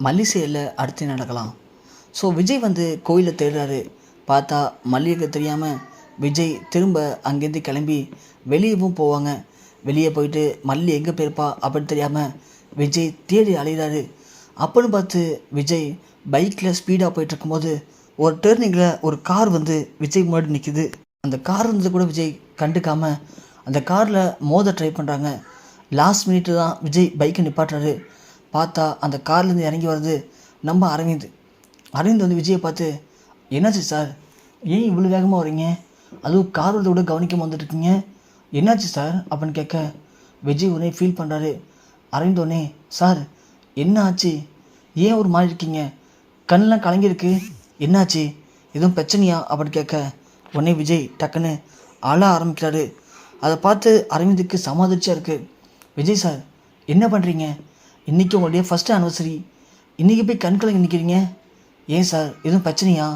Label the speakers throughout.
Speaker 1: மல்லி செயலில் அடுத்து நடக்கலாம். ஸோ விஜய் கோயிலை தேடுறாரு. பார்த்தா மல்லிகைக்கு தெரியாமல் விஜய் திரும்ப அங்கேருந்து கிளம்பி வெளியவும் போவாங்க. வெளியே போயிட்டு மல்லி எங்கே போயிருப்பா அப்படின்னு தெரியாமல் விஜய் தேடி அலைகிறாரு. அப்போன்னு பார்த்து விஜய் பைக்கில் ஸ்பீடாக போயிட்டுருக்கும்போது ஒரு டேர்னிங்கில் ஒரு கார் விஜய் முன்னாடி நிற்கிது. அந்த கார் கூட விஜய் கண்டுக்காமல் அந்த காரில் மோத ட்ரை பண்ணுறாங்க. லாஸ்ட் மினிட்டு தான் விஜய் பைக்கை நிப்பாட்டுறாரு. பார்த்தா அந்த கார்லேருந்து இறங்கி வருது நம்ம அரவிந்த். அரவிந்த் விஜயை பார்த்து, என்னாச்சு சார், ஏன் இவ்வளோ வேகமாக வரீங்க, அதுவும் கார் விட கவனிக்காமல் வந்துட்டுருக்கீங்க, என்னாச்சு சார் அப்படின்னு கேட்க விஜய் உடனே ஃபீல் பண்ணுறாரு. அரவிந்த் உடனே, சார் என்ன ஆச்சு, ஏன் ஒரு மாதிரி இருக்கீங்க, கண்ணெலாம் கலங்கியிருக்கு, என்னாச்சு, எதுவும் பிரச்சனையா அப்படின்னு கேட்க உடனே விஜய் டக்குன்னு அழ ஆரம்பிக்கிறாரு. அதை பார்த்து அரவிந்துக்கு சமாதிச்சியாக இருக்குது. விஜய் சார் என்ன பண்ணுறீங்க, இன்றைக்கி உங்களுடைய ஃபஸ்ட்டு ஆனிவர்சரி, இன்றைக்கி போய் கண் கலங்கி நிற்கிறீங்க, ஏன் சார் எதுவும் பிரச்சனையா,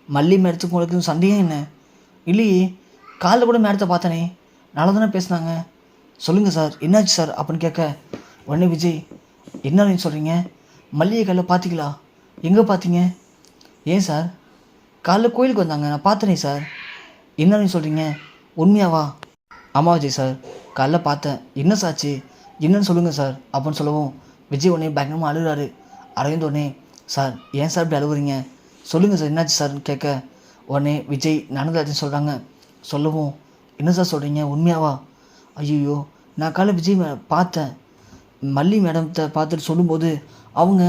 Speaker 1: மல்லி மேடத்துக்கு உங்களுக்கு எதுவும் சண்டையா என்ன, இல்லையே காலைல கூட மேடத்தை பார்த்தனே நல்லா தானே பேசுனாங்க, சொல்லுங்கள் சார் என்னாச்சு சார் அப்படின்னு கேட்க உடனே விஜய், என்ன சொல்கிறீங்க, மல்லிகை காலைல பார்த்தீங்களா, எங்கே பார்த்தீங்க, ஏன் சார் காலைல கோயிலுக்கு வந்தாங்க நான் பார்த்தனே சார், என்ன சொல்கிறீங்க, உண்மையாவா, ஆமாம் விஜய் சார் காலைல பார்த்தேன், என்ன சாச்சு என்னன்னு சொல்லுங்கள் சார் அப்படின்னு சொல்லவும் விஜய் உடனே பயங்கரமாக அழுகிறாரு. அரவிந்த் உடனே, சார் ஏன் சார் இப்படி அழுகுறீங்க, சொல்லுங்கள் சார் என்னாச்சு சார்னு கேட்க உடனே விஜய் நடந்தாச்சுன்னு சொல்கிறாங்க. சொல்லவும், என்ன சார் சொல்கிறீங்க உண்மையாவா, ஐயோ நான் காலைல விஜய் பார்த்தேன், மல்லி மேடத்தை பார்த்துட்டு சொல்லும்போது அவங்க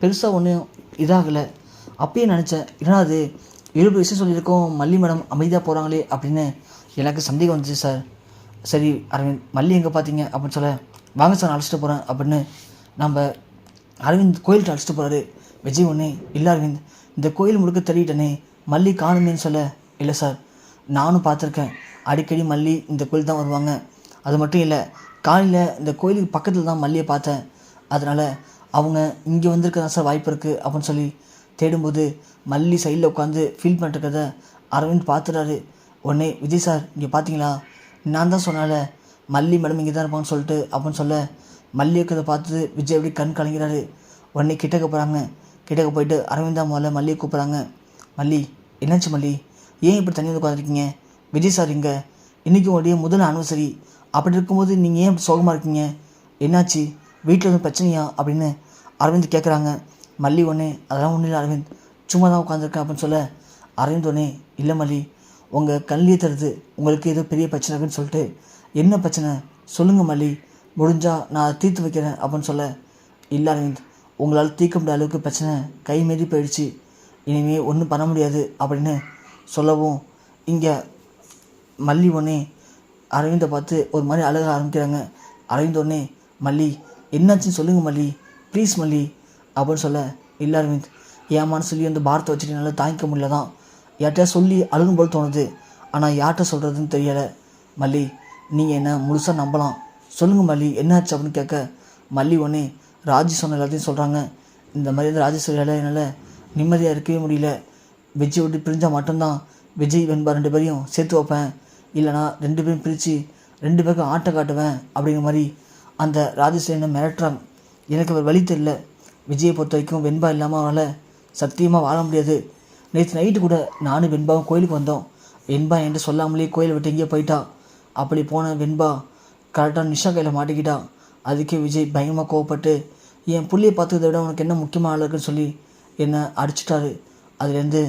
Speaker 1: பெருசாக ஒன்றும் இதாகலை, அப்பயே நினச்சேன் என்னடா அது 20 விஷயம் சொல்லியிருக்கோம் மல்லி மேடம் அமைதியாக போகிறாங்களே அப்படின்னு எனக்கு சந்தேகம் வந்துச்சு சார். சரி அரவிந்த் மல்லி எங்கே பார்த்தீங்க அப்படின்னு சொல்ல, வாங்க சார் நான் அழைச்சிட்டு போகிறேன் அப்படின்னு நம்ம அரவிந்த் கோயில்கிட்ட அழைச்சிட்டு போகிறாரு. விஜய் ஒன்றே, இல்லை அரவிந்த் இந்த கோயில் முழுக்க தெரியிட்டனே மல்லி காணுமேன்னு சொல்ல, இல்லை சார் நானும் பார்த்துருக்கேன், அடிக்கடி மல்லி இந்த கோயில் தான் வருவாங்க, அது மட்டும் இல்லை காலையில் இந்த கோயிலுக்கு பக்கத்தில் தான் மல்லியை பார்த்தேன், அதனால் அவங்க இங்கே வந்திருக்கதான் சார் வாய்ப்பு இருக்குது அப்படின்னு சொல்லி தேடும்போது மல்லி சைடில் உட்காந்து ஃபீல் பண்ணிட்டுருக்கத அரவிந்த் பார்த்துறாரு. உடனே, விஜய் சார் இங்கே பார்த்தீங்களா, நான் தான் சொன்னால மல்லி மேடம் இங்கே தான் இருப்பான்னு சொல்லிட்டு அப்படின்னு சொல்ல மல்லி இருக்கிறத பார்த்து விஜய் எப்படி கண் கலங்கிறாரு. உடனே கிட்டக்க போகிறாங்க. கிட்டக்க போயிட்டு அரவிந்தா முதல்ல மல்லியை கூப்பிட்றாங்க. மல்லி என்னாச்சு மல்லி, ஏன் இப்படி தண்ணி உட்காந்துருக்கீங்க, விஜய் சார் இங்கே இன்றைக்கி உங்களுடைய முதல் ஆனிவர்சரி, அப்படி இருக்கும்போது நீங்கள் ஏன் சோகமாக இருக்கீங்க, என்னாச்சு வீட்டில் எதுவும் பிரச்சனையா அப்படின்னு அரவிந்த் கேட்குறாங்க. மல்லி ஒன்றே, அதெல்லாம் ஒன்றும் இல்லை அரவிந்த், சும்மா தான் உட்காந்துருக்கேன் அப்படின்னு சொல்ல அரவிந்த் ஒன்றே, இல்லை மல்லி உங்கள் கல்லியே தருது உங்களுக்கு ஏதோ பெரிய பிரச்சனை இருக்குன்னு சொல்லிட்டு, என்ன பிரச்சனை சொல்லுங்கள் மல்லி, முடிஞ்சால் நான் அதை தீர்த்து வைக்கிறேன் அப்படின்னு சொல்ல, இல்லை அரவிந்த் உங்களால் தீர்க்க முடியாத அளவுக்கு பிரச்சனை கை மீறி போயிடுச்சு, இனிமேல் ஒன்றும் பண்ண முடியாது அப்படின்னு சொல்லவும் இங்கே மல்லி ஒன்றே அரவிந்தை பார்த்து ஒரு மாதிரி அழக ஆரம்பிக்கிறாங்க. அரவிந்த் ஒன்றே, மல்லி என்னாச்சுன்னு சொல்லுங்கள் மல்லி ப்ளீஸ் மல்லி அப்படின்னு சொல்ல, இல்லை அரவிந்த் என் மனசுலேயும் அந்த பாரத்தை வச்சுட்டு என்னால் தாங்கிக்க முடியல தான், யார்கிட்ட சொல்லி அழுகும் போல் தோணுது, ஆனால் யார்கிட்ட சொல்கிறதுன்னு தெரியலை, மல்லி நீங்கள் என்ன முழுசாக நம்பலாம், சொல்லுங்கள் மல்லி என்னாச்சு அப்படின்னு கேட்க மல்லி ஒன்றே ராஜி சொன்ன எல்லாத்தையும் சொல்கிறாங்க. இந்த மாதிரி ராஜேஸ்வரியால் என்னால் நிம்மதியாக இருக்கவே முடியல, விஜய் விட்டு பிரிஞ்சால் மட்டும்தான் விஜய் வெண்பா 2 பேரையும் சேர்த்து வைப்பேன், இல்லைனா 2 பேரும் பிரித்து 2 பேருக்கும் ஆட்டை காட்டுவேன் அப்படிங்கிற மாதிரி அந்த ராஜேஸ்வரி என்ன மிரட்டுறாங்க. எனக்கு ஒரு வழி தெரியல, விஜயை பொறுத்த வரைக்கும் வெண்பா இல்லாமல் அவனால் சத்தியமாக வாழ முடியாது. நேற்று நைட்டு கூட நானும் வெண்பாவும் கோயிலுக்கு வந்தோம், வெண்பா என்கிட்ட சொல்லாமலே கோயிலை விட்டு எங்கேயோ போயிட்டா, அப்படி போன வெண்பா கரெக்டாக நிஷா கையில் மாட்டிக்கிட்டா. அதுக்கே விஜய் பயங்கரமாக கோவப்பட்டு என் புள்ளியை பார்த்துக்கிறத விட உனக்கு என்ன முக்கியமான ஆள் இருக்குன்னு சொல்லி என்னை அடிச்சிட்டாரு. அதுலேருந்து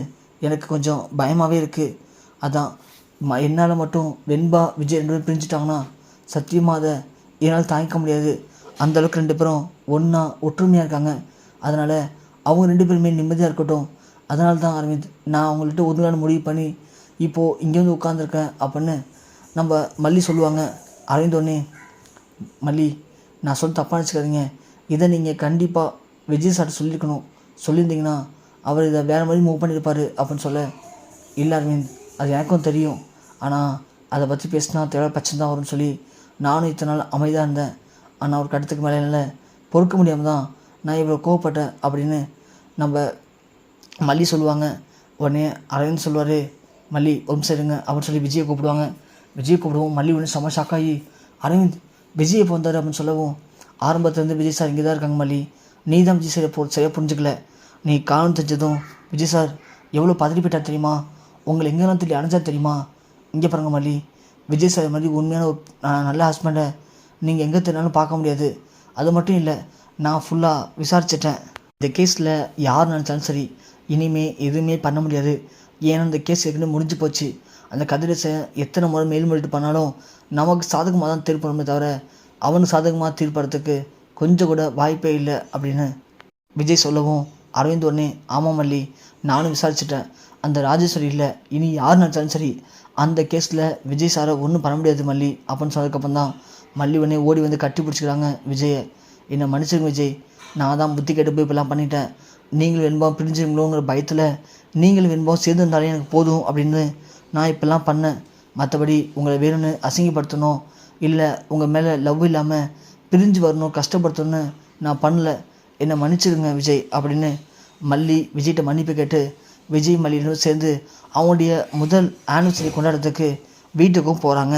Speaker 1: எனக்கு கொஞ்சம் பயமாகவே இருக்குது, அதான் என்னால் மட்டும் வெண்பா விஜய் 2 பேரும் பிரிஞ்சுட்டாங்கன்னா சத்தியமாக அதை என்னால் தாங்கிக்க முடியாது, அந்தளவுக்கு 2 பேரும் ஒன்றா ஒற்றுமையாக இருக்காங்க, அதனால் அவங்க 2 பேருமே நிம்மதியாக இருக்கட்டும், அதனால தான் அரவிந்த் நான் அவங்கள்ட்ட ஒரு நாள் முடிவு பண்ணி இப்போது இங்கே உட்காந்துருக்கேன் அப்படின்னு நம்ம மல்லி சொல்லுவாங்க. அரவிந்த் ஒன்றே, மல்லி நான் சொல்ல தப்பாக நினச்சிக்காதீங்க, இதை நீங்கள் கண்டிப்பாக விஜய் சார்ட்ட சொல்லியிருக்கணும், சொல்லியிருந்தீங்கன்னா அவர் இதை வேறு மாதிரி மூவ் பண்ணியிருப்பார் அப்படின்னு சொல்ல, இல்லை அரவிந்த் அது எனக்கும் தெரியும், ஆனால் அதை பற்றி பேசினா தேவை பிரச்சனை தான் வரும்னு சொல்லி நானும் இத்தனை நாள் அமைதியாக இருந்தேன், ஆனால் ஒரு கட்டத்துக்கு மேலே என்னால் பொறுக்க முடியாமல் தான் நான் இவ்வளோ கோவப்பட்டேன் அப்படின்னு நம்ம மல்லி சொல்லுவாங்க. உடனே அரவிந்த் சொல்லுவார், மல்லி ஒரு நிமிஷம் இருங்க அப்படின்னு சொல்லி விஜயை கூப்பிடுவாங்க. விஜய் கூப்பிடுவோம். மல்லி ஒன்று செம்ம ஷாக்காகி, அரவிந்த் விஜய் எப்போ வந்தார் அப்படின்னு சொல்லவும், ஆரம்பத்துலேருந்து விஜய் சார் இங்கே தான் இருக்காங்க மல்லி, நீ தான் விஜய் சார் சரியாக புரிஞ்சுக்கல. நீ காரணம் தெரிஞ்சதும் விஜய் சார் எவ்வளோ பதறி போயிட்டார் தெரியுமா? உங்களை எங்கெல்லாம் தேடி அடைஞ்சா தெரியுமா? இங்கே பாருங்க மல்லி, விஜய் சார் மாதிரி உண்மையான ஒரு நல்ல ஹஸ்பண்டை நீங்கள் எங்கே தேடினாலும் பார்க்க முடியாது. அது மட்டும் இல்லை, நான் ஃபுல்லாக விசாரிச்சிட்டேன். இந்த கேஸில் யார் நினச்சாலும் சரி இனிமேல் எதுவுமே பண்ண முடியாது. ஏன்னா இந்த கேஸ் ஏற்கனவே முடிஞ்சு போச்சு. அந்த கதிரேசை எத்தனை முறை மேல்முறையீடு பண்ணாலும் நமக்கு சாதகமாக தான் தீர்ப்பணுமே தவிர அவனுக்கு சாதகமாக தீர்ப்பறதுக்கு கொஞ்சம் கூட வாய்ப்பே இல்லை அப்படின்னு விஜய் சொல்லவும் அரவிந்த் உடனே ஆமாம் மல்லி, நானும் விசாரிச்சிட்டேன். அந்த ராஜேஸ்வரி இல்லை, இனி யார் நினச்சாலும் சரி அந்த கேஸில் விஜய் சாரை ஒன்றும் பண்ண முடியாது மல்லி அப்படின்னு சொன்னதுக்கப்புறம் தான் மல்லி உடனே ஓடி வந்து கட்டி பிடிச்சிக்கிறாங்க விஜயை. என்னை மன்னிச்சிருங்க விஜய், நான் தான் புத்தி கெட்டு போய் இப்பெல்லாம் பண்ணிட்டேன். நீங்களும் வெண்பாவும் பிரிஞ்சுங்களோங்கிற பயத்தில் நீங்களும் வெண்பாவும் சேர்ந்து இருந்தாலே எனக்கு போதும் அப்படின்னு நான் இப்பெல்லாம் பண்ணேன். மற்றபடி உங்களை வேணும்னு அசிங்கப்படுத்தணும், இல்லை உங்கள் மேலே லவ் இல்லாமல் பிரிஞ்சு வரணும் கஷ்டப்படுத்தணும்னு நான் பண்ணல. என்னை மன்னிச்சிடுங்க விஜய் அப்படின்னு மல்லி விஜய்கிட்ட மன்னிப்பு கேட்டு விஜய் மல்லியும் சேர்ந்து அவங்களுடைய முதல் ஆனிவர்சரி கொண்டாடுறதுக்கு வீட்டுக்கும் போகிறாங்க.